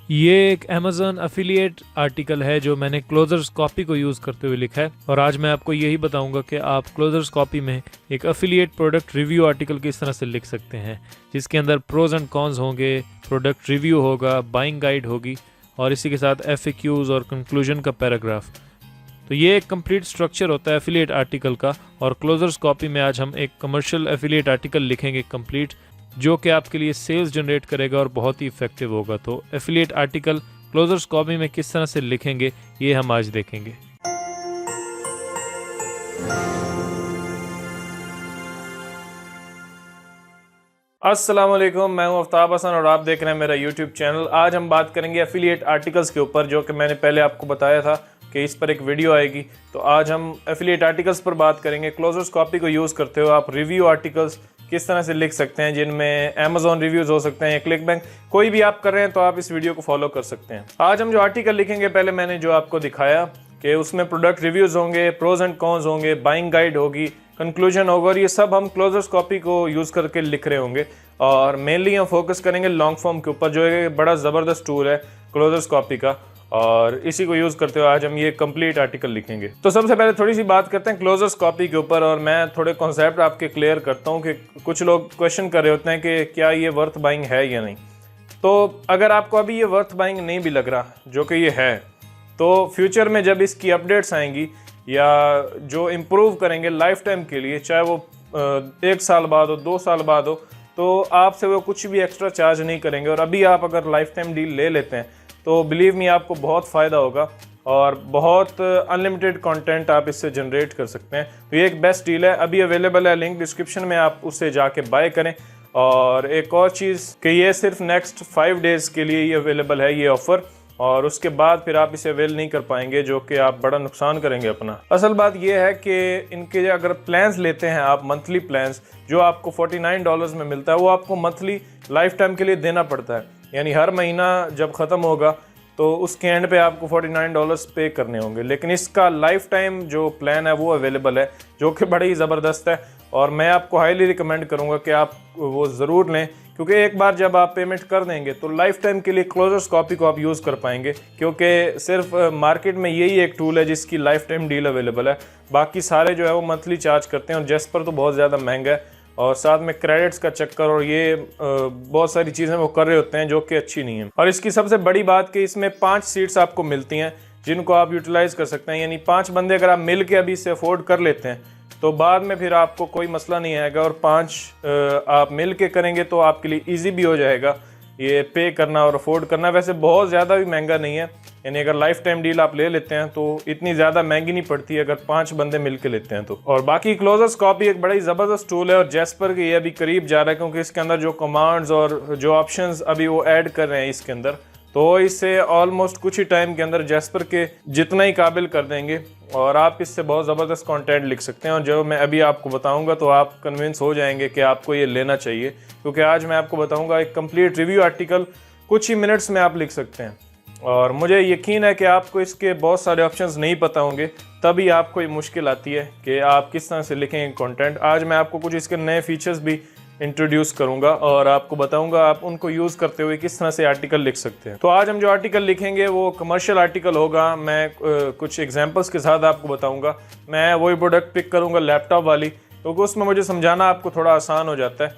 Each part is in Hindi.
ये एक Amazon एफिलिएट आर्टिकल है जो मैंने क्लोजर्स कॉपी को यूज़ करते हुए लिखा है और आज मैं आपको यही बताऊंगा कि आप क्लोजर्स कॉपी में एक एफिलिएट प्रोडक्ट रिव्यू आर्टिकल किस तरह से लिख सकते हैं, जिसके अंदर प्रोज एंड कॉन्स होंगे, प्रोडक्ट रिव्यू होगा, बाइंग गाइड होगी और इसी के साथ FAQs और कंक्लूजन का पैराग्राफ। तो ये एक कंप्लीट स्ट्रक्चर होता है एफिलिएट आर्टिकल का और क्लोजर्स कॉपी में आज हम एक कमर्शियल एफिलिएट आर्टिकल लिखेंगे कंप्लीट, जो कि आपके लिए सेल्स जनरेट करेगा और बहुत ही इफेक्टिव होगा। तो एफिलिएट आर्टिकल क्लोजर्स कॉपी में किस तरह से लिखेंगे ये हम आज देखेंगे। अस्सलाम वालेकुम, मैं हूं आफ्ताब हसन और आप देख रहे हैं मेरा यूट्यूब चैनल। आज हम बात करेंगे एफिलिएट आर्टिकल्स के ऊपर, जो कि मैंने पहले आपको बताया था कि इस पर एक वीडियो आएगी। तो आज हम एफिलिएट आर्टिकल्स पर बात करेंगे। क्लोजर्स कॉपी को यूज़ करते हो आप रिव्यू आर्टिकल्स किस तरह से लिख सकते हैं, जिनमें Amazon रिव्यूज़ हो सकते हैं या क्लिक बैंक, कोई भी आप कर रहे हैं तो आप इस वीडियो को फॉलो कर सकते हैं। आज हम जो आर्टिकल लिखेंगे, पहले मैंने जो आपको दिखाया कि उसमें प्रोडक्ट रिव्यूज़ होंगे, प्रोज एंड कॉन्स होंगे, बाइंग गाइड होगी, कंक्लूजन होगा और ये सब हम क्लोजर्स कॉपी को यूज़ करके लिख रहे होंगे। और मेनली हम फोकस करेंगे लॉन्ग फॉर्म के ऊपर, जो एक बड़ा ज़बरदस्त टूल है क्लोजर्स कॉपी का, और इसी को यूज़ करते हुए आज हम ये कंप्लीट आर्टिकल लिखेंगे। तो सबसे पहले थोड़ी सी बात करते हैं क्लोजर्स कॉपी के ऊपर और मैं थोड़े कॉन्सेप्ट आपके क्लियर करता हूँ कि कुछ लोग क्वेश्चन कर रहे होते हैं कि क्या ये वर्थ बाइंग है या नहीं। तो अगर आपको अभी ये वर्थ बाइंग नहीं भी लग रहा, जो कि ये है, तो फ्यूचर में जब इसकी अपडेट्स आएंगी या जो इम्प्रूव करेंगे लाइफ टाइम के लिए, चाहे वो 1 साल बाद हो, 2 साल बाद हो, तो आपसे वो कुछ भी एक्स्ट्रा चार्ज नहीं करेंगे। और अभी आप अगर लाइफ टाइम डील ले लेते हैं तो बिलीव मी आपको बहुत फ़ायदा होगा और बहुत अनलिमिटेड कंटेंट आप इससे जनरेट कर सकते हैं। तो ये एक बेस्ट डील है, अभी अवेलेबल है, लिंक डिस्क्रिप्शन में, आप उससे जाके बाय करें। और एक और चीज़ कि ये सिर्फ नेक्स्ट 5 डेज़ के लिए ये अवेलेबल है ये ऑफ़र, और उसके बाद फिर आप इसे अवेल नहीं कर पाएंगे, जो कि आप बड़ा नुकसान करेंगे अपना। असल बात यह है कि इनके अगर प्लान्स लेते हैं आप, मंथली प्लान्स, जो आपको $49 में मिलता है, वो आपको मंथली लाइफ टाइम के लिए देना पड़ता है। यानी हर महीना जब ख़त्म होगा तो उसके एंड पे आपको $49 पे करने होंगे। लेकिन इसका लाइफ टाइम जो प्लान है वो अवेलेबल है, जो कि बड़ी ज़बरदस्त है और मैं आपको हाईली रिकमेंड करूँगा कि आप वो ज़रूर लें, क्योंकि एक बार जब आप पेमेंट कर देंगे तो लाइफ टाइम के लिए क्लोजर्स कॉपी को आप यूज़ कर पाएंगे, क्योंकि सिर्फ मार्केट में यही एक टूल है जिसकी लाइफ टाइम डील अवेलेबल है। बाकी सारे जो है वो मंथली चार्ज करते हैं और जेस्पर तो बहुत ज़्यादा महंगा है और साथ में क्रेडिट्स का चक्कर और ये बहुत सारी चीज़ें वो कर रहे होते हैं जो कि अच्छी नहीं है। और इसकी सबसे बड़ी बात कि इसमें 5 सीट्स आपको मिलती हैं जिनको आप यूटिलाइज कर सकते हैं। यानी 5 बंदे अगर आप मिल के अभी इसे अफोर्ड कर लेते हैं तो बाद में फिर आपको कोई मसला नहीं आएगा, और 5 आप मिल के करेंगे तो आपके लिए ईजी भी हो जाएगा ये पे करना और अफोर्ड करना। वैसे बहुत ज़्यादा भी महंगा नहीं है, यानी अगर लाइफ टाइम डील आप ले लेते हैं तो इतनी ज़्यादा महंगी नहीं पड़ती अगर 5 बंदे मिल के लेते हैं तो। और बाकी क्लोजर्स कॉपी एक बड़ी ज़बरदस्त टूल है और जेस्पर के ये अभी करीब जा रहा है, क्योंकि इसके अंदर जो कमांड्स और जो ऑप्शंस अभी वो ऐड कर रहे हैं इसके अंदर, तो इससे ऑलमोस्ट कुछ ही टाइम के अंदर जेस्पर के जितना ही काबिल कर देंगे और आप इससे बहुत ज़बरदस्त कंटेंट लिख सकते हैं। और जो मैं अभी आपको बताऊंगा तो आप कन्विंस हो जाएंगे कि आपको ये लेना चाहिए, क्योंकि आज मैं आपको बताऊंगा एक कंप्लीट रिव्यू आर्टिकल कुछ ही मिनट्स में आप लिख सकते हैं। और मुझे यकीन है कि आपको इसके बहुत सारे ऑप्शंस नहीं पता होंगे, तभी आपको ये मुश्किल आती है कि आप किस तरह से लिखेंगे कंटेंट। आज मैं आपको कुछ इसके नए फीचर्स भी इंट्रोड्यूस करूंगा और आपको बताऊंगा आप उनको यूज़ करते हुए किस तरह से आर्टिकल लिख सकते हैं। तो आज हम जो आर्टिकल लिखेंगे वो कमर्शियल आर्टिकल होगा। मैं कुछ एग्जांपल्स के साथ आपको बताऊंगा। मैं वही प्रोडक्ट पिक करूंगा लैपटॉप वाली, क्योंकि उसमें मुझे समझाना आपको थोड़ा आसान हो जाता है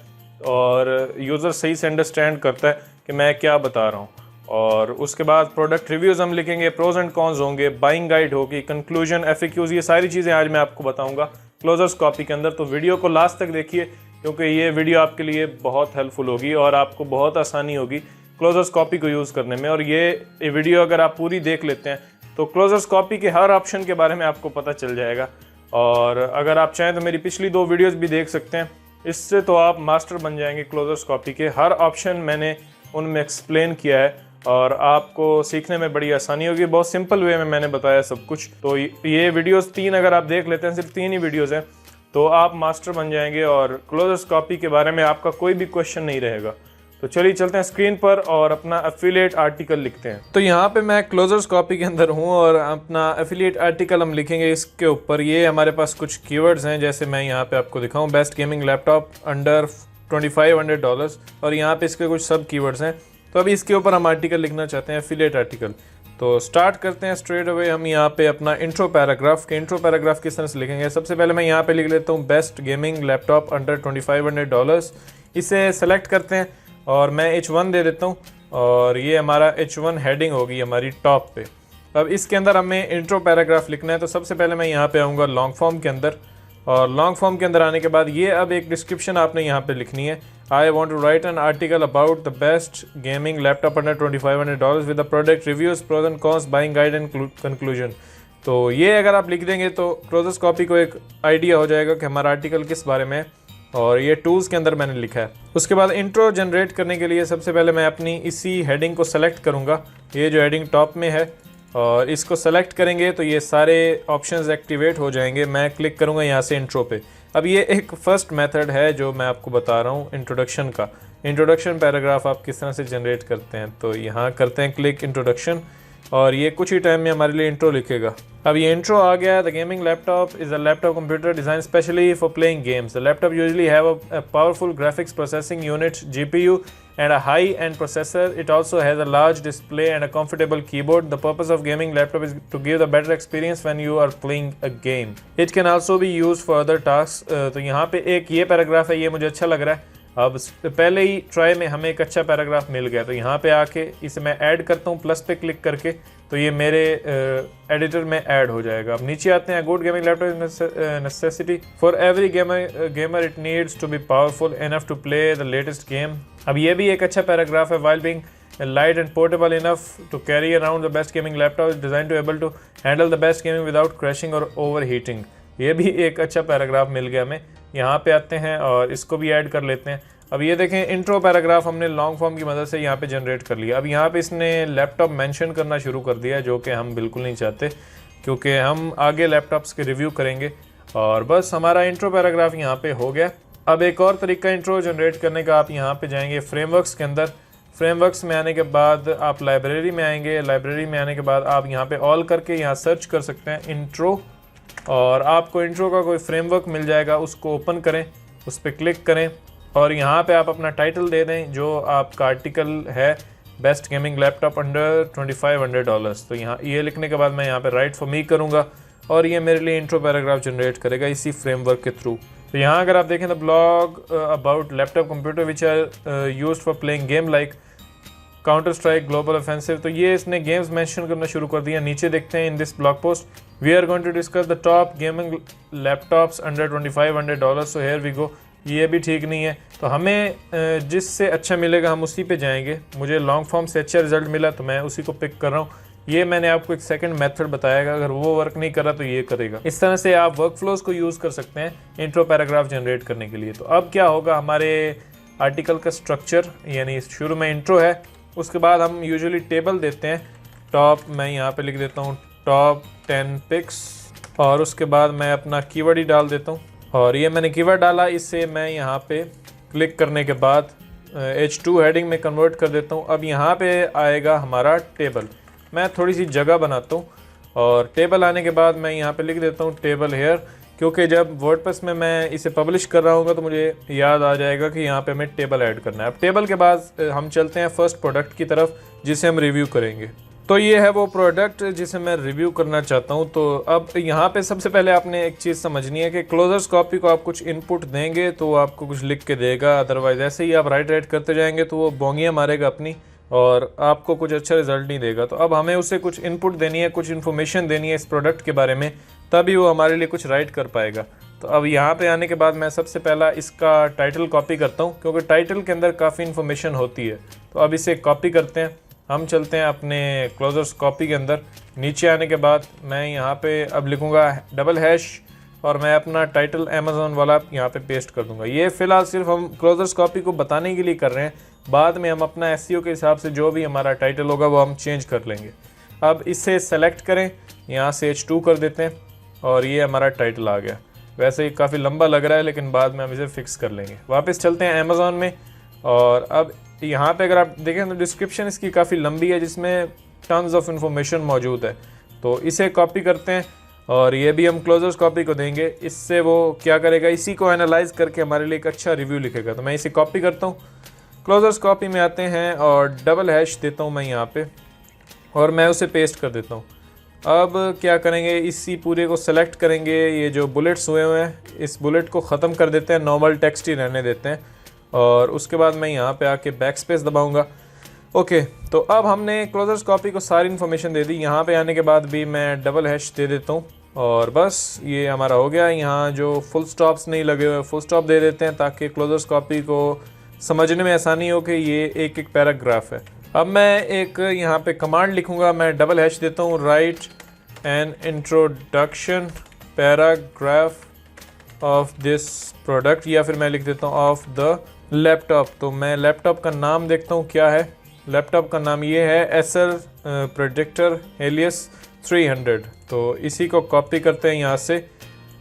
और यूज़र सही से अंडरस्टैंड करता है कि मैं क्या बता रहा हूँ। और उसके बाद प्रोडक्ट रिव्यूज़ हम लिखेंगे, प्रोज एंड कॉन्स होंगे, बाइंग गाइड होगी, कंक्लूजन, FAQs, ये सारी चीज़ें आज मैं आपको बताऊँगा क्लोजर्स कॉपी के अंदर। तो वीडियो को लास्ट तक देखिए, क्योंकि ये वीडियो आपके लिए बहुत हेल्पफुल होगी और आपको बहुत आसानी होगी क्लोजर्स कॉपी को यूज़ करने में। और ये वीडियो अगर आप पूरी देख लेते हैं तो क्लोजर्स कॉपी के हर ऑप्शन के बारे में आपको पता चल जाएगा। और अगर आप चाहें तो मेरी पिछली 2 वीडियोस भी देख सकते हैं, इससे तो आप मास्टर बन जाएंगे क्लोजर्स कॉपी के। हर ऑप्शन मैंने उनमें एक्सप्लेन किया है और आपको सीखने में बड़ी आसानी होगी। बहुत सिंपल वे में मैंने बताया सब कुछ। तो ये वीडियोस 3 अगर आप देख लेते हैं, सिर्फ 3 ही वीडियोस हैं, तो आप मास्टर बन जाएंगे और क्लोजर्स कॉपी के बारे में आपका कोई भी क्वेश्चन नहीं रहेगा। तो चलिए चलते हैं स्क्रीन पर और अपना एफिलिएट आर्टिकल लिखते हैं। तो यहाँ पे मैं क्लोजर्स कॉपी के अंदर हूँ और अपना एफिलिएट आर्टिकल हम लिखेंगे इसके ऊपर। ये हमारे पास कुछ कीवर्ड्स हैं, जैसे मैं यहाँ पे आपको दिखाऊँ, बेस्ट गेमिंग लैपटॉप अंडर $2500, और यहाँ पे इसके कुछ सब कीवर्ड्स हैं तो अभी इसके ऊपर हम आर्टिकल लिखना चाहते हैं, एफिलिएट आर्टिकल। तो स्टार्ट करते हैं स्ट्रेट अवे। हम यहाँ पे अपना इंट्रो पैराग्राफ किस तरह से लिखेंगे। सबसे पहले मैं यहाँ पे लिख लेता हूँ बेस्ट गेमिंग लैपटॉप अंडर $2500। इसे सेलेक्ट करते हैं और मैं H1 दे देता हूँ और ये हमारा H1 हेडिंग होगी हमारी टॉप पे। अब इसके अंदर हमें इंट्रो पैराग्राफ लिखना है। तो सबसे पहले मैं यहाँ पे आऊँगा लॉन्ग फॉर्म के अंदर, और लॉन्ग फॉर्म के अंदर आने के बाद ये अब एक डिस्क्रिप्शन आपने यहाँ पे लिखनी है। I want to write an article about the best gaming laptop under $2500 with the product reviews, pros and cons, buying guide and conclusion. तो ये अगर आप लिख देंगे तो क्लोजर्स कॉपी को एक आइडिया हो जाएगा कि हमारा आर्टिकल किस बारे में है, और ये टूल्स के अंदर मैंने लिखा है। उसके बाद इंट्रो जनरेट करने के लिए सबसे पहले मैं अपनी इसी हेडिंग को सेलेक्ट करूँगा, ये जो हेडिंग टॉप में है, और इसको सेलेक्ट करेंगे तो ये सारे ऑप्शंस एक्टिवेट हो जाएंगे। मैं क्लिक करूँगा यहाँ से इंट्रो पे। अब ये एक फर्स्ट मेथड है जो मैं आपको बता रहा हूँ इंट्रोडक्शन का। इंट्रोडक्शन पैराग्राफ आप किस तरह से जनरेट करते हैं। तो यहाँ करते हैं क्लिक इंट्रोडक्शन, और ये कुछ ही टाइम में हमारे लिए इंट्रो लिखेगा। अब ये इंट्रो आ गया। The gaming laptop is a laptop computer design specially for playing games. The laptop usually have a powerful graphics processing unit GPU and a high-end processor. It also has a large display and a comfortable keyboard. The purpose of gaming laptop is to give the better experience when you are playing a game. It can also be used for other tasks. तो यहाँ पे एक ये पैराग्राफ है, ये मुझे अच्छा लग रहा है। अब पहले ही ट्राई में हमें एक अच्छा पैराग्राफ मिल गया, तो यहाँ पे आके इसे मैं ऐड करता हूँ प्लस पे क्लिक करके, तो ये मेरे एडिटर में ऐड हो जाएगा। अब नीचे आते हैं। Good gaming laptop necessity for every gamer it needs to be powerful enough to play the latest game. अब ये भी एक अच्छा पैराग्राफ है। While being light and portable enough to carry around the best gaming laptop is design to able to handle the best gaming without crashing और ओवर हीटिंग। ये भी एक अच्छा पैराग्राफ मिल गया हमें। यहाँ पे आते हैं और इसको भी ऐड कर लेते हैं। अब ये देखें, इंट्रो पैराग्राफ हमने लॉन्ग फॉर्म की मदद से यहाँ पे जनरेट कर लिया। अब यहाँ पे इसने लैपटॉप मेंशन करना शुरू कर दिया, जो कि हम बिल्कुल नहीं चाहते, क्योंकि हम आगे लैपटॉप्स के रिव्यू करेंगे। और बस हमारा इंट्रो पैराग्राफ यहाँ पे हो गया। अब एक और तरीका इंट्रो जनरेट करने का, आप यहाँ पे जाएंगे फ्रेमवर्क्स के अंदर। फ्रेमवर्क्स में आने के बाद आप लाइब्रेरी में आएंगे। लाइब्रेरी में आने के बाद आप यहाँ पे ऑल करके यहाँ सर्च कर सकते हैं इंट्रो, और आपको इंट्रो का कोई फ्रेमवर्क मिल जाएगा। उसको ओपन करें, उस पर क्लिक करें, और यहाँ पे आप अपना टाइटल दे दें जो आपका आर्टिकल है, बेस्ट गेमिंग लैपटॉप अंडर $2500। तो यहाँ ये लिखने के बाद मैं यहाँ पे राइट फॉर मी करूँगा, और ये मेरे लिए इंट्रो पैराग्राफ जनरेट करेगा इसी फ्रेमवर्क के थ्रू। तो यहाँ अगर आप देखें the blog about laptop computer which are used for playing game like counter strike, global offensive, तो ये इसने गेम्स मेंशन करना शुरू कर दिया। नीचे देखते हैं in this blog post we are going to discuss the top gaming laptops under $2500। So here we go. ये भी ठीक नहीं है, तो हमें जिससे अच्छा मिलेगा हम उसी पे जाएंगे। मुझे लॉन्ग फॉर्म से अच्छा रिजल्ट मिला तो मैं उसी को पिक कर रहा हूँ। ये मैंने आपको एक सेकंड मेथड बताया, अगर वो वर्क नहीं कर रहा तो ये करेगा। इस तरह से आप वर्क फ्लोज को यूज़ कर सकते हैं इंट्रो पैराग्राफ जनरेट करने के लिए। तो अब क्या होगा, हमारे आर्टिकल का स्ट्रक्चर, यानी शुरू में इंट्रो है, उसके बाद हम यूजुअली टेबल देते हैं। टॉप, मैं यहाँ पे लिख देता हूँ टॉप 10 पिक्स, और उसके बाद मैं अपना कीवर्ड ही डाल देता हूँ, और ये मैंने कीवर्ड डाला। इससे मैं यहाँ पे क्लिक करने के बाद H2 हेडिंग में कन्वर्ट कर देता हूँ। अब यहाँ पे आएगा हमारा टेबल। मैं थोड़ी सी जगह बनाता हूँ, और टेबल आने के बाद मैं यहाँ पे लिख देता हूँ टेबल हेयर, क्योंकि जब वर्डप्रेस में मैं इसे पब्लिश कर रहा हूँ तो मुझे याद आ जाएगा कि यहाँ पे हमें टेबल ऐड करना है। अब टेबल के बाद हम चलते हैं फर्स्ट प्रोडक्ट की तरफ, जिसे हम रिव्यू करेंगे। तो ये है वो प्रोडक्ट जिसे मैं रिव्यू करना चाहता हूँ। तो अब यहाँ पे सबसे पहले आपने एक चीज़ समझनी है कि क्लोजर्स कॉपी को आप कुछ इनपुट देंगे तो वो आपको कुछ लिख के देगा, अदरवाइज ऐसे ही आप राइट करते जाएंगे तो वो बोंगियाँ मारेगा अपनी, और आपको कुछ अच्छा रिजल्ट नहीं देगा। तो अब हमें उसे कुछ इनपुट देनी है, कुछ इन्फॉर्मेशन देनी है इस प्रोडक्ट के बारे में, तभी वो हमारे लिए कुछ राइट कर पाएगा। तो अब यहाँ पे आने के बाद मैं सबसे पहला इसका टाइटल कॉपी करता हूँ, क्योंकि टाइटल के अंदर काफ़ी इन्फॉर्मेशन होती है। तो अब इसे कॉपी करते हैं। हम चलते हैं अपने क्लोजर्स कॉपी के अंदर। नीचे आने के बाद मैं यहाँ पे अब लिखूँगा $, और मैं अपना टाइटल अमेज़ॉन वाला यहाँ पे पेस्ट कर दूँगा। ये फ़िलहाल सिर्फ हम क्लोजर्स कॉपी को बताने के लिए कर रहे हैं, बाद में हम अपना SEO के हिसाब से जो भी हमारा टाइटल होगा वो हम चेंज कर लेंगे। अब इसे सेलेक्ट करें, यहाँ से H2 कर देते हैं, और ये हमारा टाइटल आ गया। वैसे ही काफ़ी लंबा लग रहा है, लेकिन बाद में हम इसे फिक्स कर लेंगे। वापस चलते हैं अमेज़ॉन में, और अब यहाँ पे अगर आप देखें तो डिस्क्रिप्शन इसकी काफ़ी लंबी है, जिसमें टन्स ऑफ इन्फॉर्मेशन मौजूद है। तो इसे कॉपी करते हैं, और ये भी हम क्लोजर्स कॉपी को देंगे। इससे वो क्या करेगा, इसी को एनालाइज करके हमारे लिए एक अच्छा रिव्यू लिखेगा। तो मैं इसे कॉपी करता हूँ, क्लोजर्स कॉपी में आते हैं और डबल हैश देता हूँ मैं यहाँ पे और मैं उसे पेस्ट कर देता हूँ। अब क्या करेंगे, इसी पूरे को सेलेक्ट करेंगे, ये जो बुलेट्स हुए हैं इस बुलेट को ख़त्म कर देते हैं, नॉर्मल टेक्स्ट ही रहने देते हैं और उसके बाद मैं यहाँ पे आके बैक स्पेस दबाऊँगा। ओके, तो अब हमने क्लोजर्स कॉपी को सारी इन्फॉर्मेशन दे दी। यहाँ पे आने के बाद भी मैं डबल हैश दे देता हूँ और बस ये हमारा हो गया। यहाँ जो फुल स्टॉप्स नहीं लगे हुए फुल स्टॉप दे देते हैं ताकि क्लोजर्स कॉपी को समझने में आसानी हो कि ये एक एक पैराग्राफ है। अब मैं एक यहाँ पे कमांड लिखूँगा, मैं डबल हैश देता हूँ, right an introduction paragraph of this product, या फिर मैं लिख देता हूँ ऑफ द लैपटॉप। तो मैं लैपटॉप का नाम देखता हूँ क्या है। लैपटॉप का नाम ये है एसर प्रेडिक्टर हेलियस 300। तो इसी को कॉपी करते हैं यहाँ से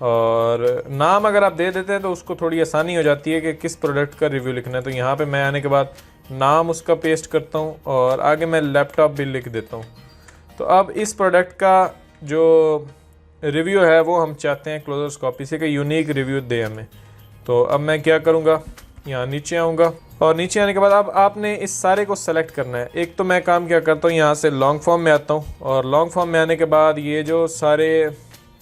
और नाम अगर आप दे देते हैं तो उसको थोड़ी आसानी हो जाती है कि किस प्रोडक्ट का रिव्यू लिखना है। तो यहाँ पे मैं आने के बाद नाम उसका पेस्ट करता हूँ और आगे मैं लैपटॉप भी लिख देता हूँ। तो अब इस प्रोडक्ट का जो रिव्यू है वो हम चाहते हैं क्लोजर्स कॉपी से कि यूनिक रिव्यू दे हमें। तो अब मैं क्या करूँगा, यहाँ नीचे आऊँगा और नीचे आने के बाद अब आपने इस सारे को सेलेक्ट करना है। एक तो मैं काम क्या करता हूँ, यहाँ से लॉन्ग फॉर्म में आता हूँ और लॉन्ग फॉर्म में आने के बाद ये जो सारे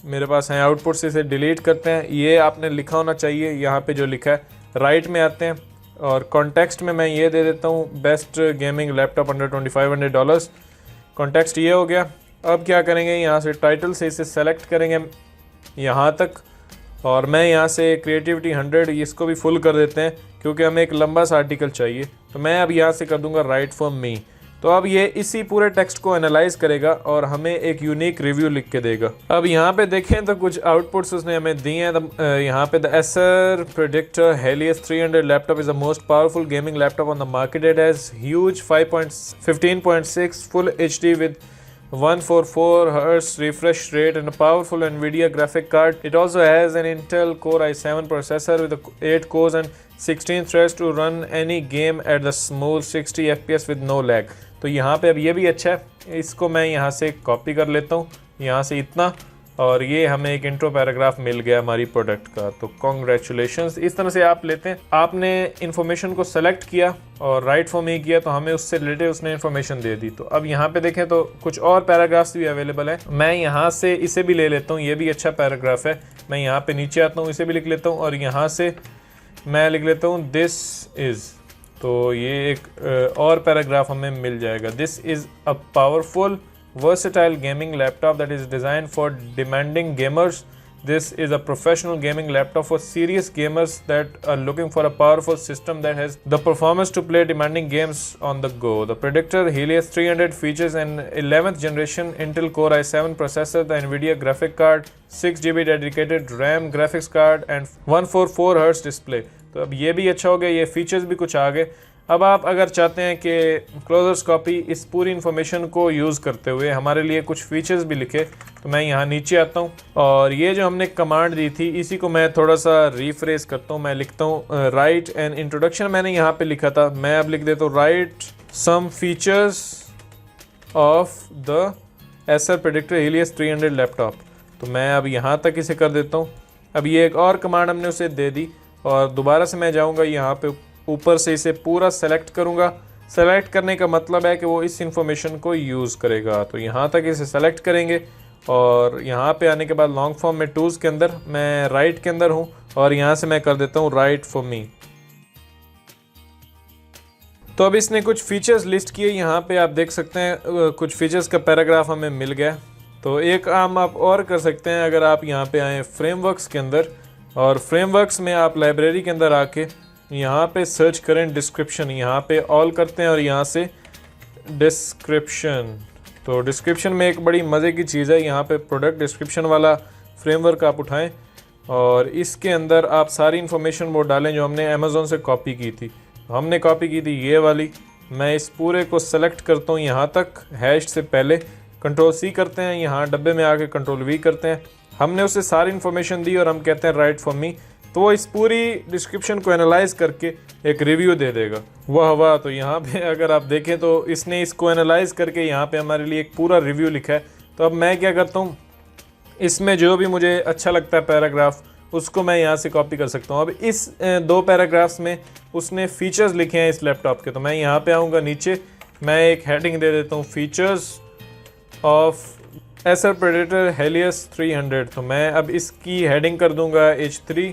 मेरे पास हैं आउटपुट से इसे डिलीट करते हैं। ये आपने लिखा होना चाहिए यहाँ पे जो लिखा है। राइट में आते हैं और कॉन्टेक्स्ट में मैं ये दे देता हूँ, best gaming laptop under $2500। Context ये हो गया। अब क्या करेंगे, यहाँ से टाइटल से इसे सेलेक्ट करेंगे यहाँ तक और मैं यहाँ से क्रिएटिविटी 100 इसको भी फुल कर देते हैं क्योंकि हमें एक लंबा सा आर्टिकल चाहिए। तो मैं अब यहाँ से कर दूंगा राइट फॉर मी। तो अब ये इसी पूरे टेक्स्ट को एनालाइज करेगा और हमें एक यूनिक रिव्यू लिख के देगा। अब यहाँ पे देखें तो कुछ आउटपुट्स उसने हमें दिए हैं। यहाँ पे the Acer Predator Helios 300 laptop is the most powerful gaming laptop on the market. It has huge 15.6 full HD with 144 Hz refresh rate and a powerful NVIDIA graphic card. It also has an Intel Core i7 processor with 8 cores and 16 threads to run any game at the smooth 60 FPS with no lag. तो यहाँ पे अब ये भी अच्छा है, इसको मैं यहाँ से कॉपी कर लेता हूँ, यहाँ से इतना, और ये हमें एक इंट्रो पैराग्राफ मिल गया हमारी प्रोडक्ट का। तो कॉन्ग्रेचुलेशंस। इस तरह से आप लेते हैं, आपने इन्फॉर्मेशन को सेलेक्ट किया और राइट फॉर मी किया तो हमें उससे रिलेटेड उसने इन्फॉर्मेशन दे दी। तो अब यहाँ पे देखें तो कुछ और पैराग्राफ्स भी अवेलेबल है। मैं यहाँ से इसे भी ले लेता हूँ, ये भी अच्छा पैराग्राफ है। मैं यहाँ पे नीचे आता हूँ, इसे भी लिख लेता हूँ और यहाँ से मैं लिख लेता हूँ दिस इज़। तो ये एक और पैराग्राफ हमें मिल जाएगा। This is a powerful versatile gaming laptop that is designed for demanding gamers. This is a professional gaming laptop for serious gamers that are looking for a powerful system that has the performance to play demanding games on the go. The Predictor Helios 300 features an 11th generation Intel Core i7 processor, the NVIDIA graphic card, 6GB dedicated RAM graphics card and 144 Hz display. तो अब ये भी अच्छा हो गया, ये फीचर्स भी कुछ आ गए। अब आप अगर चाहते हैं कि क्लोजर्स कॉपी इस पूरी इन्फॉर्मेशन को यूज़ करते हुए हमारे लिए कुछ फीचर्स भी लिखे, तो मैं यहाँ नीचे आता हूँ और ये जो हमने कमांड दी थी इसी को मैं थोड़ा सा रीफ्रेश करता हूँ। मैं लिखता हूँ राइट एन इंट्रोडक्शन, मैंने यहाँ पे लिखा था, मैं अब लिख देता हूँ write some features of the Acer Predator Helios 300 laptop. तो मैं अब यहाँ तक इसे कर देता हूँ। अब ये एक और कमांड हमने उसे दे दी और दोबारा से मैं जाऊँगा यहाँ पे ऊपर से इसे पूरा सेलेक्ट करूँगा। सेलेक्ट करने का मतलब है कि वो इस इंफॉर्मेशन को यूज़ करेगा। तो यहाँ तक इसे सेलेक्ट करेंगे और यहाँ पे आने के बाद लॉन्ग फॉर्म में टूल्स के अंदर मैं राइट के अंदर हूँ और यहाँ से मैं कर देता हूँ राइट फॉर मी। तो अब इसने कुछ फीचर्स लिस्ट किए, यहाँ पे आप देख सकते हैं कुछ फीचर्स का पैराग्राफ हमें मिल गया। तो एक काम आप और कर सकते हैं, अगर आप यहाँ पे आएँ फ्रेमवर्क्स के अंदर और फ्रेमवर्क्स में आप लाइब्रेरी के अंदर आके यहाँ पे सर्च करें डिस्क्रिप्शन, यहाँ पे ऑल करते हैं और यहाँ से डिस्क्रिप्शन। तो डिस्क्रिप्शन में एक बड़ी मज़े की चीज़ है, यहाँ पे प्रोडक्ट डिस्क्रिप्शन वाला फ्रेमवर्क आप उठाएं और इसके अंदर आप सारी इन्फॉर्मेशन वो डालें जो हमने अमेज़ोन से कॉपी की थी। हमने कॉपी की थी ये वाली। मैं इस पूरे को सेलेक्ट करता हूँ यहाँ तक हैश से पहले, कंट्रोल-C करते हैं, यहाँ डब्बे में आके कंट्रोल-V करते हैं। हमने उसे सारी इन्फॉर्मेशन दी और हम कहते हैं राइट फॉर मी। तो वो इस पूरी डिस्क्रिप्शन को एनालाइज करके एक रिव्यू दे देगा। वाह वाह। तो यहाँ पे अगर आप देखें तो इसने इसको एनालाइज करके यहाँ पे हमारे लिए एक पूरा रिव्यू लिखा है। तो अब मैं क्या करता हूँ, इसमें जो भी मुझे अच्छा लगता है पैराग्राफ उसको मैं यहाँ से कॉपी कर सकता हूँ। अब इस 2 पैराग्राफ्स में उसने फीचर्स लिखे हैं इस लैपटॉप के, तो मैं यहाँ पे आऊँगा नीचे, मैं एक हेडिंग दे देता हूँ features of Acer predator Helios 300। तो मैं अब इसकी हेडिंग कर दूंगा H3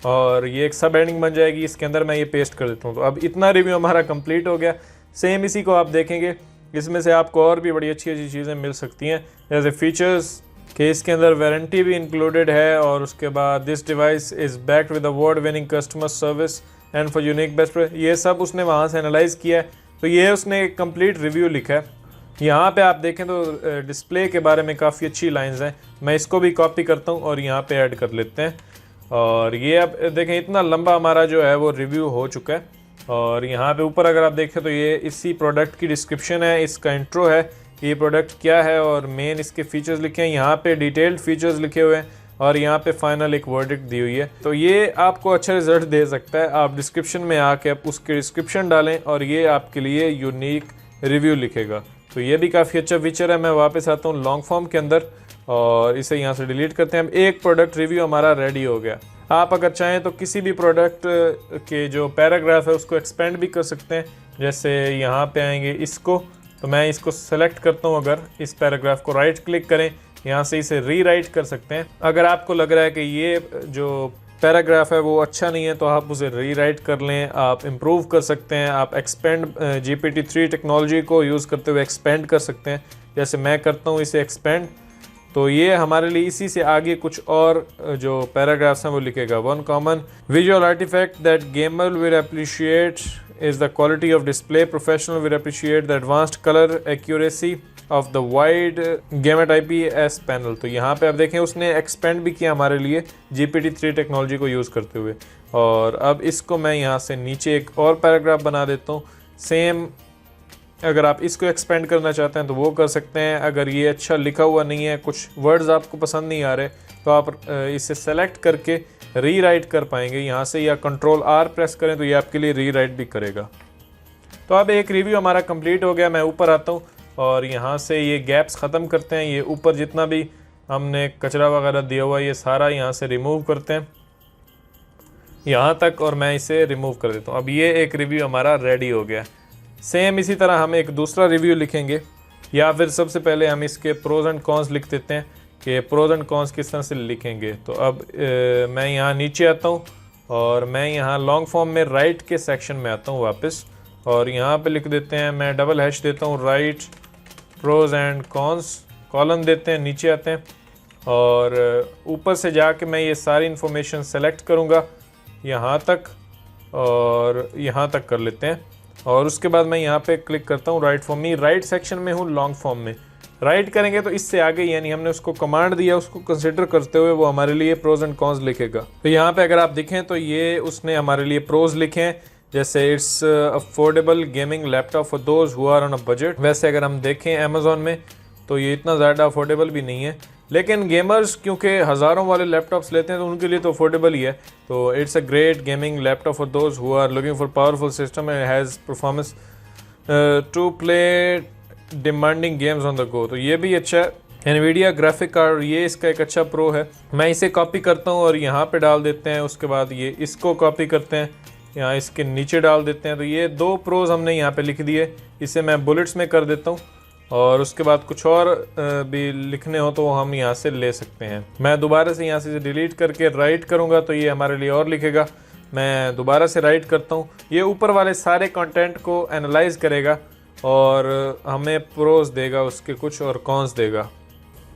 और ये एक सब हेडिंग बन जाएगी, इसके अंदर मैं ये पेस्ट कर देता हूँ। तो अब इतना रिव्यू हमारा कंप्लीट हो गया। सेम इसी को आप देखेंगे, इसमें से आपको और भी बड़ी अच्छी अच्छी चीज़ें मिल सकती हैं, जैसे फीचर्स के इसके अंदर वारंटी भी इंक्लूडेड है, और उसके बाद this device is backed with award winning customer service and for unique best, ये सब उसने वहाँ से एनालाइज किया है। तो ये उसने एक कंप्लीट रिव्यू लिखा है। यहाँ पे आप देखें तो डिस्प्ले के बारे में काफ़ी अच्छी लाइंस हैं। मैं इसको भी कॉपी करता हूँ और यहाँ पे ऐड कर लेते हैं। और ये अब देखें इतना लंबा हमारा जो है वो रिव्यू हो चुका है। और यहाँ पे ऊपर अगर आप देखें तो ये इसी प्रोडक्ट की डिस्क्रिप्शन है, इसका इंट्रो है, ये प्रोडक्ट क्या है और मेन इसके फीचर्स लिखे हैं। यहाँ पे डिटेल्ड फीचर्स लिखे हुए हैं और यहाँ पे फाइनल एक वर्डिक्ट दी हुई है। तो ये आपको अच्छा रिजल्ट दे सकता है। आप डिस्क्रिप्शन में आके आप उसके डिस्क्रिप्शन डालें और ये आपके लिए यूनिक रिव्यू लिखेगा। तो ये भी काफ़ी अच्छा फीचर है। मैं वापस आता हूँ लॉन्ग फॉर्म के अंदर और इसे यहाँ से डिलीट करते हैं। अब एक प्रोडक्ट रिव्यू हमारा रेडी हो गया। आप अगर चाहें तो किसी भी प्रोडक्ट के जो पैराग्राफ है उसको एक्सपेंड भी कर सकते हैं। जैसे यहाँ पे आएंगे इसको, तो मैं इसको सेलेक्ट करता हूँ। अगर इस पैराग्राफ को राइट क्लिक करें, यहाँ से इसे रीराइट कर सकते हैं। अगर आपको लग रहा है कि ये जो पैराग्राफ है वो अच्छा नहीं है तो आप उसे रीराइट कर लें, आप इम्प्रूव कर सकते हैं। आप एक्सपेंड GPT-3 टेक्नोलॉजी को यूज़ करते हुए एक्सपेंड कर सकते हैं। जैसे मैं करता हूँ इसे एक्सपेंड, तो ये हमारे लिए इसी से आगे कुछ और जो पैराग्राफ्स हैं वो लिखेगा। One common visual artifact that gamer will appreciate is the quality of display, professional will appreciate the advanced colour accuracy of the wide gamut IPS panel. तो यहाँ पे आप देखें उसने एक्सपेंड भी किया हमारे लिए GPT-3 टेक्नोलॉजी को यूज़ करते हुए। और अब इसको मैं यहाँ से नीचे एक और पैराग्राफ बना देता हूँ। सेम अगर आप इसको एक्सपेंड करना चाहते हैं तो वो कर सकते हैं। अगर ये अच्छा लिखा हुआ नहीं है, कुछ वर्ड्स आपको पसंद नहीं आ रहे, तो आप इसे सेलेक्ट करके रीराइट कर पाएंगे यहाँ से, या Ctrl+R प्रेस करें तो ये आपके लिए रीराइट भी करेगा। तो अब एक रिव्यू हमारा कंप्लीट हो गया। मैं ऊपर आता हूँ और यहाँ से ये गैप्स ख़त्म करते हैं। ये ऊपर जितना भी हमने कचरा वगैरह दिया हुआ ये सारा यहाँ से रिमूव करते हैं यहाँ तक, और मैं इसे रिमूव कर देता हूँ। अब ये एक रिव्यू हमारा रेडी हो गया। सेम इसी तरह हम एक दूसरा रिव्यू लिखेंगे, या फिर सबसे पहले हम इसके प्रोज एंड कॉन्स लिख देते हैं कि प्रोज एंड कॉन्स किस तरह से लिखेंगे। तो अब मैं यहाँ नीचे आता हूँ और मैं यहाँ लॉन्ग फॉर्म में राइट के सेक्शन में आता हूँ वापस, और यहाँ पे लिख देते हैं, मैं डबल हैश देता हूँ, write pros and cons, column देते हैं, नीचे आते हैं और ऊपर से जाके मैं ये सारी इन्फॉर्मेशन सेलेक्ट करूँगा यहाँ तक और यहाँ तक कर लेते हैं। और उसके बाद मैं यहाँ पे क्लिक करता हूँ राइट फॉर्म में, राइट सेक्शन में हूँ लॉन्ग फॉर्म में। राइट करेंगे तो इससे आगे, यानी हमने उसको कमांड दिया, उसको कंसिडर करते हुए वो हमारे लिए प्रोज एंड कॉन्स लिखेगा। तो यहाँ पे अगर आप देखें तो ये उसने हमारे लिए प्रोज लिखे हैं, जैसे it's affordable gaming laptop for those who are on a budget. वैसे अगर हम देखें अमेजोन में तो ये इतना ज़्यादा अफोर्डेबल भी नहीं है, लेकिन गेमर्स क्योंकि हज़ारों वाले लैपटॉप्स लेते हैं तो उनके लिए तो अफोर्डेबल ही है। तो it's a great gaming laptop for those who are looking for powerful system and has performance to play demanding games on the go. तो ये भी अच्छा है। एनवीडिया ग्राफिक कार्ड, ये इसका एक अच्छा प्रो है। मैं इसे कॉपी करता हूँ और यहाँ पे डाल देते हैं। उसके बाद ये इसको कॉपी करते हैं, यहाँ इसके नीचे डाल देते हैं। तो ये 2 प्रोज हमने यहाँ पे लिख दिए। इसे मैं बुलेट्स में कर देता हूँ और उसके बाद कुछ और भी लिखने हो तो हम यहाँ से ले सकते हैं। मैं दोबारा से यहाँ से डिलीट करके राइट करूँगा तो ये हमारे लिए और लिखेगा। मैं दोबारा से राइट करता हूँ, ये ऊपर वाले सारे कंटेंट को एनालाइज करेगा और हमें प्रोज देगा उसके कुछ और कॉन्स देगा।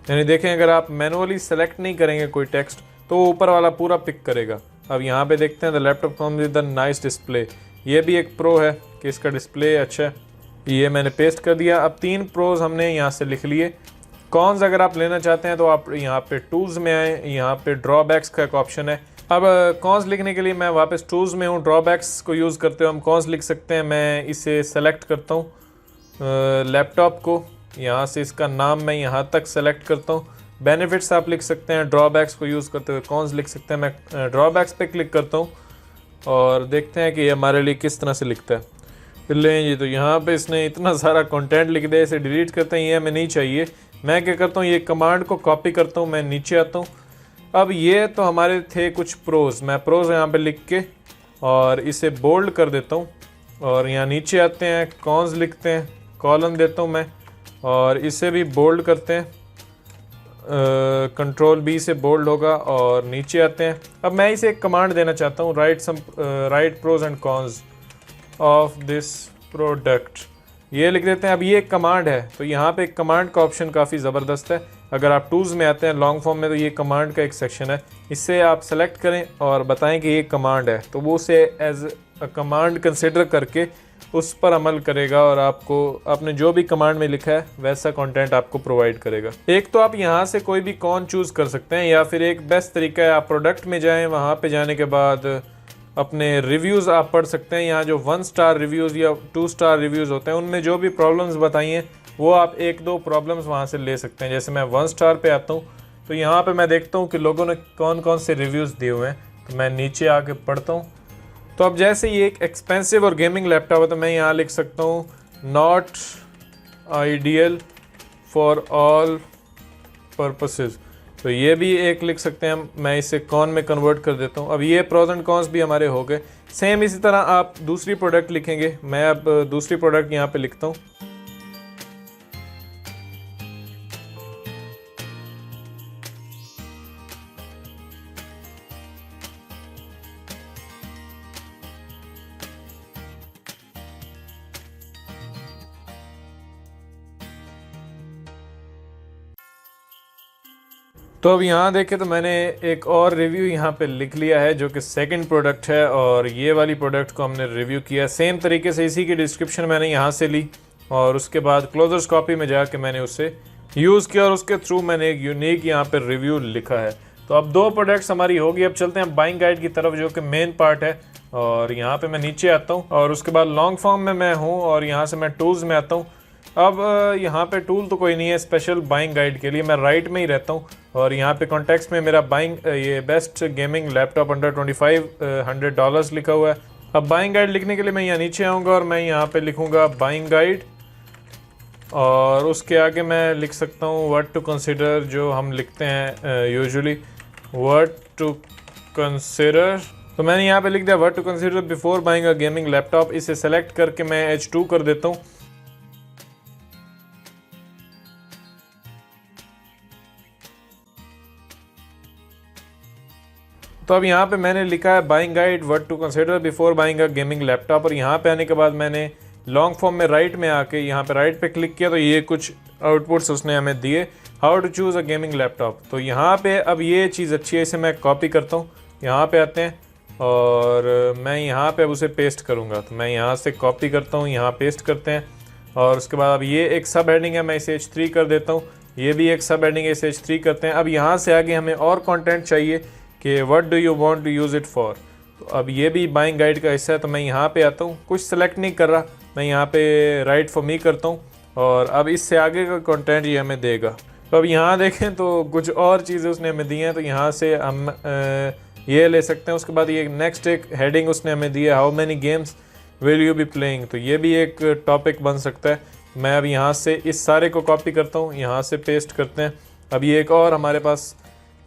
यानी देखें अगर आप मैनुअली सेलेक्ट नहीं करेंगे कोई टेक्स्ट तो वो ऊपर वाला पूरा पिक करेगा। अब यहाँ पे देखते हैं the laptop comes with the nice display. ये भी एक प्रो है कि इसका डिस्प्ले अच्छा है। ये मैंने पेस्ट कर दिया। अब 3 प्रोज हमने यहाँ से लिख लिए। कॉन्स अगर आप लेना चाहते हैं तो आप यहाँ पे टूल्स में आए, यहाँ पे ड्रॉबैक्स का एक ऑप्शन है। अब कॉन्स लिखने के लिए मैं वापस टूल्स में हूँ, ड्रॉबैक्स को यूज़ करते हुए हम कॉन्स लिख सकते हैं। मैं इसे सेलेक्ट करता हूँ लैपटॉप को, यहाँ से इसका नाम मैं यहाँ तक सेलेक्ट करता हूँ। बेनिफिट्स आप लिख सकते हैं, ड्रॉबैक्स को यूज़ करते हुए कॉन्स लिख सकते हैं। मैं ड्रॉबैक्स पे क्लिक करता हूँ और देखते हैं कि ये हमारे लिए किस तरह से लिखता है। लें जी, तो यहाँ पे इसने इतना सारा कंटेंट लिख दिया, इसे डिलीट करते हैं, ये हमें नहीं चाहिए। मैं क्या करता हूँ, ये कमांड को कॉपी करता हूँ, मैं नीचे आता हूँ, अब ये तो हमारे थे कुछ प्रोज, मैं प्रोज यहाँ पे लिख के और इसे बोल्ड कर देता हूँ और यहाँ नीचे आते हैं, कॉन्स लिखते हैं, कॉलन देता हूँ मैं और इसे भी बोल्ड करते हैं, कंट्रोल बी से बोल्ड होगा और नीचे आते हैं। अब मैं इसे एक कमांड देना चाहता हूँ, write pros and cons of this product, ये लिख देते हैं। अब ये एक कमांड है तो यहाँ पे एक कमांड का ऑप्शन काफ़ी ज़बरदस्त है। अगर आप टूल्स में आते हैं लॉन्ग फॉर्म में तो ये कमांड का एक सेक्शन है, इससे आप सेलेक्ट करें और बताएं कि ये कमांड है, तो वो उसे एज अ कमांड कंसिडर करके उस पर अमल करेगा और आपको आपने जो भी कमांड में लिखा है वैसा कंटेंट आपको प्रोवाइड करेगा। एक तो आप यहाँ से कोई भी कॉन चूज़ कर सकते हैं या फिर एक बेस्ट तरीका है आप प्रोडक्ट में जाएं, वहाँ पे जाने के बाद अपने रिव्यूज़ आप पढ़ सकते हैं। यहाँ जो 1 स्टार रिव्यूज़ या 2 स्टार रिव्यूज़ होते हैं उनमें जो भी प्रॉब्लम्स बताई हैं वो आप 1-2 प्रॉब्लम्स वहाँ से ले सकते हैं। जैसे मैं 1 स्टार पे आता हूँ तो यहाँ पे मैं देखता हूँ कि लोगों ने कौन कौन से रिव्यूज़ दिए हुए हैं, तो मैं नीचे आके पढ़ता हूँ। तो अब जैसे ये एक एक्सपेंसिव और गेमिंग लैपटॉप है तो मैं यहाँ लिख सकता हूँ not ideal for all purposes, तो ये भी एक लिख सकते हैं हम। मैं इसे कॉन में कन्वर्ट कर देता हूँ। अब ये प्रोज एंड कॉन्स भी हमारे हो गए। सेम इसी तरह आप दूसरी प्रोडक्ट लिखेंगे, मैं अब दूसरी प्रोडक्ट यहाँ पे लिखता हूँ। तो अब यहाँ देखें तो मैंने एक और रिव्यू यहाँ पे लिख लिया है जो कि सेकंड प्रोडक्ट है और ये वाली प्रोडक्ट को हमने रिव्यू किया। सेम तरीके से इसी की डिस्क्रिप्शन मैंने यहाँ से ली और उसके बाद क्लोजर्स कॉपी में जाके मैंने उससे यूज़ किया और उसके थ्रू मैंने एक यूनिक यहाँ पे रिव्यू लिखा है। तो अब 2 प्रोडक्ट्स हमारी होगी। अब चलते हैं बाइंग गाइड की तरफ जो कि मेन पार्ट है और यहाँ पर मैं नीचे आता हूँ और उसके बाद लॉन्ग फॉर्म में मैं हूँ और यहाँ से मैं टूल्स में आता हूँ। अब यहाँ पे टूल तो कोई नहीं है स्पेशल बाइंग गाइड के लिए, मैं राइट में ही रहता हूँ और यहाँ पे कॉन्टेक्स्ट में मेरा बाइंग ये बेस्ट गेमिंग लैपटॉप अंडर $2500 लिखा हुआ है। अब बाइंग गाइड लिखने के लिए मैं यहाँ नीचे आऊँगा और मैं यहाँ पे लिखूँगा बाइंग गाइड और उसके आगे मैं लिख सकता हूँ व्हाट टू कंसिडर, जो हम लिखते हैं यूजुअली व्हाट टू कंसिडर। तो मैंने यहाँ पे लिख दिया what to consider before buying a gaming laptop. इसे सेलेक्ट करके मैं H2 कर देता हूँ। तो अब यहाँ पे मैंने लिखा है buying guide what to consider before buying a gaming laptop और यहाँ पे आने के बाद मैंने लॉन्ग फॉर्म में राइट में आके यहाँ पे राइट पे क्लिक किया तो ये कुछ आउटपुट्स उसने हमें दिए, how to choose a gaming laptop. तो यहाँ पे अब ये चीज़ अच्छी है, इसे मैं कॉपी करता हूँ, यहाँ पे आते हैं और मैं यहाँ पे अब उसे पेस्ट करूँगा। तो मैं यहाँ से कॉपी करता हूँ, यहाँ पेस्ट करते हैं और उसके बाद अब ये एक सब हेडिंग है, मैं इसे H3 कर देता हूँ। ये भी एक सब हेडिंग है, इसे H3 करते हैं। अब यहाँ से आगे हमें और कंटेंट चाहिए कि what do you want to use it for. तो अब ये भी बाइंग गाइड का हिस्सा है तो मैं यहाँ पे आता हूँ, कुछ सेलेक्ट नहीं कर रहा, मैं यहाँ पे राइट फॉर मी करता हूँ और अब इससे आगे का कंटेंट ये हमें देगा। तो अब यहाँ देखें तो कुछ और चीज़ें उसने हमें दी हैं, तो यहाँ से हम ये ले सकते हैं। उसके बाद ये नेक्स्ट एक हेडिंग उसने हमें दी है, how many games will you be playing, तो ये भी एक टॉपिक बन सकता है। मैं अब यहाँ से इस सारे को कॉपी करता हूँ, यहाँ से पेस्ट करते हैं। अब ये एक और हमारे पास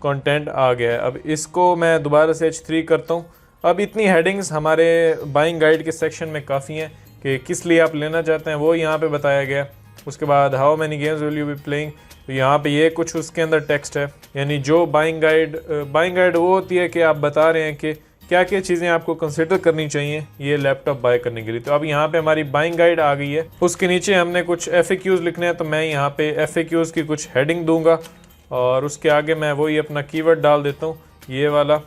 कंटेंट आ गया है। अब इसको मैं दोबारा से H3 करता हूँ। अब इतनी हेडिंग्स हमारे बाइंग गाइड के सेक्शन में काफ़ी हैं कि किस लिए आप लेना चाहते हैं वो यहाँ पे बताया गया है। उसके बाद how many games will you be playing, तो यहाँ पे ये कुछ उसके अंदर टेक्स्ट है, यानी जो बाइंग गाइड वो होती है कि आप बता रहे हैं कि क्या क्या चीज़ें आपको कंसिडर करनी चाहिए ये लैपटॉप बाय करने के लिए। तो अब यहाँ पे हमारी बाइंग गाइड आ गई है। उसके नीचे हमने कुछ FAQs लिखने हैं, तो मैं यहाँ पे FAQs की कुछ हेडिंग दूंगा और उसके आगे मैं वही अपना कीवर्ड डाल देता हूँ, ये वाला,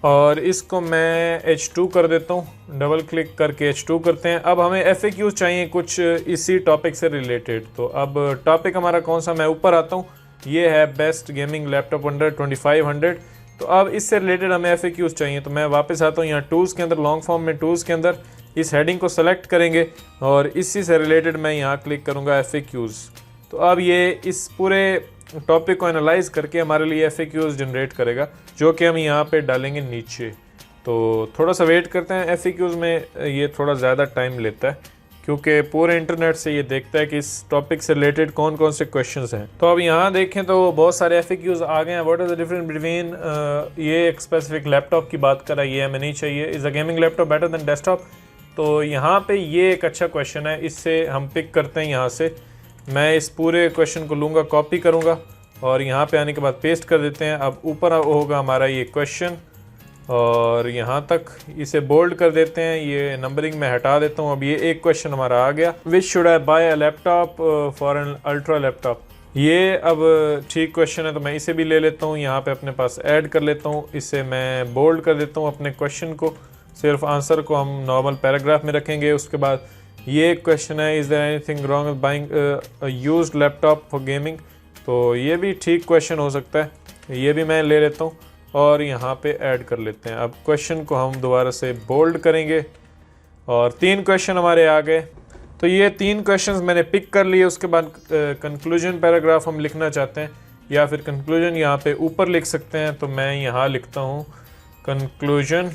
और इसको मैं H2 कर देता हूँ। डबल क्लिक करके H2 करते हैं। अब हमें FAQs चाहिए कुछ इसी टॉपिक से रिलेटेड। तो अब टॉपिक हमारा कौन सा, मैं ऊपर आता हूँ, ये है बेस्ट गेमिंग लैपटॉप अंडर 2500। तो अब इससे रिलेटेड हमें FAQs चाहिए। तो मैं वापस आता हूँ यहाँ टूल्स के अंदर, लॉन्ग फॉर्म में टूल्स के अंदर इस हेडिंग को सेलेक्ट करेंगे और इसी से रिलेटेड मैं यहाँ क्लिक करूँगा FAQs। तो अब ये इस पूरे टॉपिक को एनालाइज करके हमारे लिए FAQs जनरेट करेगा जो कि हम यहाँ पे डालेंगे नीचे। तो थोड़ा सा वेट करते हैं, FAQs में ये थोड़ा ज़्यादा टाइम लेता है क्योंकि पूरे इंटरनेट से ये देखता है कि इस टॉपिक से रिलेटेड कौन कौन से क्वेश्चंस हैं। तो अब यहाँ देखें तो बहुत सारे FAQs आ गए हैं। What is the difference between, ये एक स्पेसिफिक लैपटॉप की बात कर रहा है, ये हमें नहीं चाहिए। Is a gaming laptop better than desktop? तो यहाँ पे ये एक अच्छा क्वेश्चन है, इससे हम पिक करते हैं। यहाँ से मैं इस पूरे क्वेश्चन को लूँगा, कॉपी करूँगा और यहाँ पे आने के बाद पेस्ट कर देते हैं। अब ऊपर होगा हमारा ये क्वेश्चन और यहाँ तक इसे बोल्ड कर देते हैं, ये नंबरिंग में हटा देता हूँ। अब ये एक क्वेश्चन हमारा आ गया, which should I buy a laptop for an ultra laptop. ये अब ठीक क्वेश्चन है तो मैं इसे भी ले लेता हूँ, यहाँ पे अपने पास ऐड कर लेता हूँ। इसे मैं बोल्ड कर देता हूँ अपने क्वेश्चन को, सिर्फ आंसर को हम नॉर्मल पैराग्राफ में रखेंगे। उसके बाद ये क्वेश्चन है, is there anything wrong with buying a used laptop for gaming. तो ये भी ठीक क्वेश्चन हो सकता है, ये भी मैं ले लेता हूँ और यहाँ पे ऐड कर लेते हैं। अब क्वेश्चन को हम दोबारा से बोल्ड करेंगे और 3 क्वेश्चन हमारे आ गए। तो ये 3 क्वेश्चंस मैंने पिक कर लिए। उसके बाद कंक्लूजन पैराग्राफ हम लिखना चाहते हैं या फिर कंक्लूजन यहाँ पे ऊपर लिख सकते हैं, तो मैं यहाँ लिखता हूँ कंक्लूजन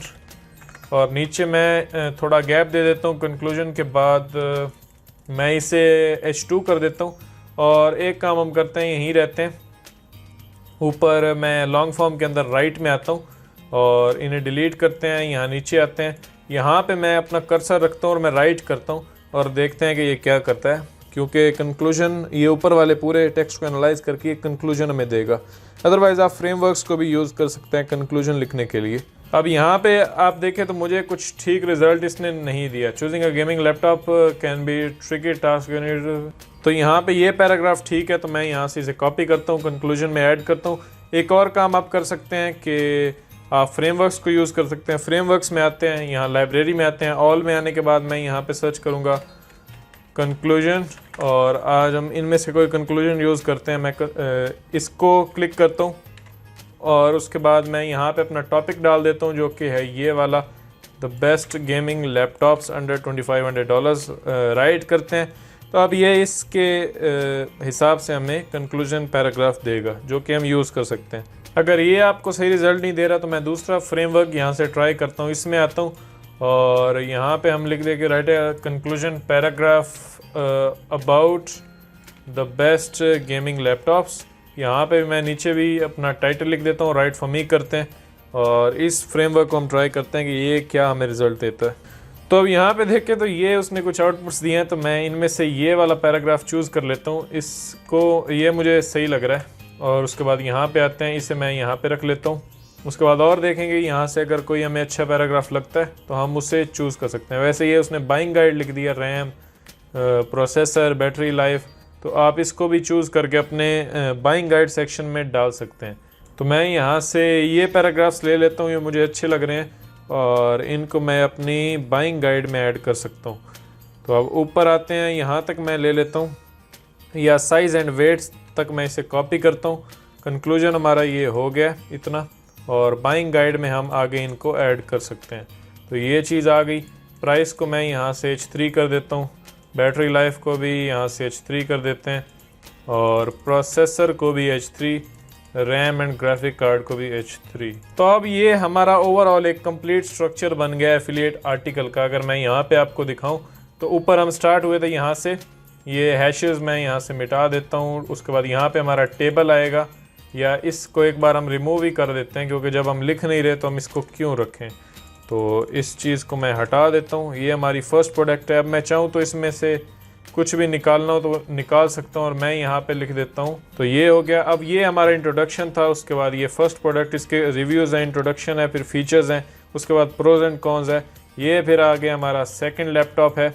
और नीचे मैं थोड़ा गैप दे देता हूँ। कंक्लूजन के बाद मैं इसे H2 कर देता हूँ और एक काम हम करते हैं, यहीं रहते हैं। ऊपर मैं लॉन्ग फॉर्म के अंदर राइट में आता हूँ और इन्हें डिलीट करते हैं, यहाँ नीचे आते हैं। यहाँ पे मैं अपना कर्सर रखता हूँ और मैं राइट करता हूँ और देखते हैं कि ये क्या करता है, क्योंकि कंक्लूजन ये ऊपर वाले पूरे टेक्स्ट को एनालाइज करके एक कंक्लूजन हमें देगा। अदरवाइज़ आप फ्रेमवर्क्स को भी यूज़ कर सकते हैं कंक्लूजन लिखने के लिए। अब यहाँ पे आप देखें तो मुझे कुछ ठीक रिजल्ट इसने नहीं दिया। Choosing a gaming laptop can be tricky task. तो यहाँ पे ये पैराग्राफ ठीक है, तो मैं यहाँ से इसे कॉपी करता हूँ, कंक्लूजन में ऐड करता हूँ। एक और काम आप कर सकते हैं कि आप फ्रेमवर्क्स को यूज़ कर सकते हैं। फ्रेमवर्क्स में आते हैं, यहाँ लाइब्रेरी में आते हैं, ऑल में आने के बाद मैं यहाँ पे सर्च करूँगा कंक्लूजन और आज हम इनमें से कोई कंक्लूजन यूज़ करते हैं। मैं इसको क्लिक करता हूँ और उसके बाद मैं यहाँ पे अपना टॉपिक डाल देता हूँ, जो कि है ये वाला, the best gaming laptops under $2500 right करते हैं। तो अब ये इसके हिसाब से हमें कंक्लूजन पैराग्राफ देगा, जो कि हम यूज़ कर सकते हैं। अगर ये आपको सही रिज़ल्ट नहीं दे रहा तो मैं दूसरा फ्रेमवर्क यहाँ से ट्राई करता हूँ। इसमें आता हूँ और यहाँ पे हम लिख देंगे right conclusion paragraph about the best gaming laptops. यहाँ पे मैं नीचे भी अपना टाइटल लिख देता हूँ, राइट फॉर मी करते हैं और इस फ्रेमवर्क को हम ट्राई करते हैं कि ये क्या हमें रिज़ल्ट देता है। तो अब यहाँ पे देखें तो ये उसने कुछ आउटपुट्स दिए हैं, तो मैं इनमें से ये वाला पैराग्राफ चूज़ कर लेता हूँ। इसको ये मुझे सही लग रहा है और उसके बाद यहाँ पे आते हैं, इसे मैं यहाँ पे रख लेता हूँ। उसके बाद और देखेंगे यहाँ से अगर कोई हमें अच्छा पैराग्राफ लगता है तो हम उसे चूज़ कर सकते हैं। वैसे ये उसने बाइंग गाइड लिख दिया, रैम, प्रोसेसर, बैटरी लाइफ, तो आप इसको भी चूज़ करके अपने बाइंग गाइड सेक्शन में डाल सकते हैं। तो मैं यहाँ से ये पैराग्राफ्स ले लेता हूँ, ये मुझे अच्छे लग रहे हैं और इनको मैं अपनी बाइंग गाइड में ऐड कर सकता हूँ। तो अब ऊपर आते हैं, यहाँ तक मैं ले लेता हूँ या साइज़ एंड वेट्स तक मैं इसे कॉपी करता हूँ। कंक्लूजन हमारा ये हो गया इतना और बाइंग गाइड में हम आगे इनको ऐड कर सकते हैं। तो ये चीज़ आ गई। प्राइस को मैं यहाँ से H3 कर देता हूँ, बैटरी लाइफ को भी यहाँ से H3 कर देते हैं और प्रोसेसर को भी H3, RAM and graphic card को भी H3। तो अब ये हमारा ओवरऑल एक कंप्लीट स्ट्रक्चर बन गया एफिलिएट आर्टिकल का। अगर मैं यहाँ पे आपको दिखाऊं तो ऊपर हम स्टार्ट हुए थे यहाँ से, ये हैशेस मैं यहाँ से मिटा देता हूँ। उसके बाद यहाँ पे हमारा टेबल आएगा, या इसको एक बार हम रिमूव ही कर देते हैं क्योंकि जब हम लिख नहीं रहे तो हम इसको क्यों रखें। तो इस चीज़ को मैं हटा देता हूँ। ये हमारी फर्स्ट प्रोडक्ट है। अब मैं चाहूँ तो इसमें से कुछ भी निकालना हो तो निकाल सकता हूँ और मैं यहाँ पे लिख देता हूँ। तो ये हो गया। अब ये हमारा इंट्रोडक्शन था, उसके बाद ये फर्स्ट प्रोडक्ट, इसके रिव्यूज़ हैं, इंट्रोडक्शन है, फिर फीचर्स हैं, उसके बाद प्रोज एंड कॉन्स है। ये फिर आगे हमारा सेकंड लैपटॉप है।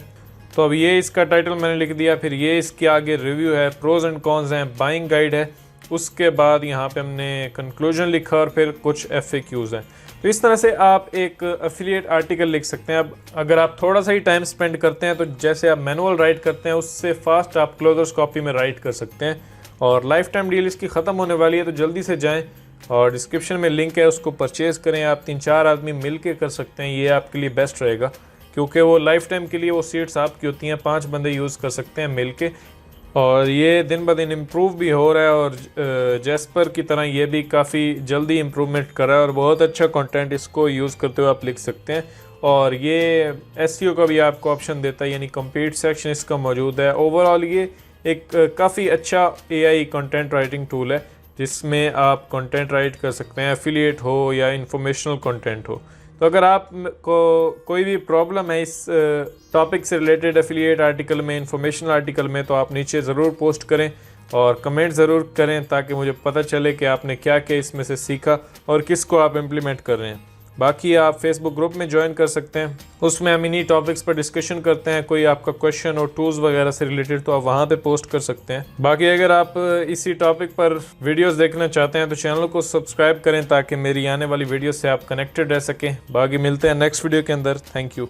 तो अब ये इसका टाइटल मैंने लिख दिया, फिर ये इसके आगे रिव्यू है, प्रोज एंड कॉन्स हैं, बाइंग गाइड है, उसके बाद यहाँ पे हमने कंक्लूजन लिखा और फिर कुछ FAQs हैं। तो इस तरह से आप एक एफिलिएट आर्टिकल लिख सकते हैं। अब अगर आप थोड़ा सा ही टाइम स्पेंड करते हैं तो जैसे आप मैनुअल राइट करते हैं उससे फास्ट आप क्लोजर्स कॉपी में राइट कर सकते हैं। और लाइफ टाइम डील इसकी ख़त्म होने वाली है, तो जल्दी से जाएं और डिस्क्रिप्शन में लिंक है, उसको परचेज़ करें। आप 3-4 आदमी मिल के कर सकते हैं, ये आपके लिए बेस्ट रहेगा क्योंकि वो लाइफ टाइम के लिए वो सीट्स आपकी होती हैं, 5 बंदे यूज़ कर सकते हैं मिल के। और ये दिन ब दिन इम्प्रूव भी हो रहा है और जैस्पर की तरह ये भी काफ़ी जल्दी इम्प्रूवमेंट कर रहा है और बहुत अच्छा कंटेंट इसको यूज़ करते हुए आप लिख सकते हैं। और ये एसईओ का भी आपको ऑप्शन देता है, यानी कंप्लीट सेक्शन इसका मौजूद है। ओवरऑल ये एक काफ़ी अच्छा एआई कंटेंट राइटिंग टूल है जिसमें आप कंटेंट राइट कर सकते हैं, एफिलिएट हो या इंफॉर्मेशनल कंटेंट हो। तो अगर आप को कोई भी प्रॉब्लम है इस टॉपिक से रिलेटेड एफिलिएट आर्टिकल में, इंफॉर्मेशनल आर्टिकल में, तो आप नीचे ज़रूर पोस्ट करें और कमेंट ज़रूर करें ताकि मुझे पता चले कि आपने क्या क्या इसमें से सीखा और किसको आप इम्प्लीमेंट कर रहे हैं। बाकी आप फेसबुक ग्रुप में ज्वाइन कर सकते हैं, उसमें हम इन्हीं टॉपिक्स पर डिस्कशन करते हैं। कोई आपका क्वेश्चन और टूल्स वगैरह से रिलेटेड तो आप वहाँ पे पोस्ट कर सकते हैं। बाकी अगर आप इसी टॉपिक पर वीडियोस देखना चाहते हैं तो चैनल को सब्सक्राइब करें ताकि मेरी आने वाली वीडियो से आप कनेक्टेड रह सकें। बाकी मिलते हैं नेक्स्ट वीडियो के अंदर। Thank you.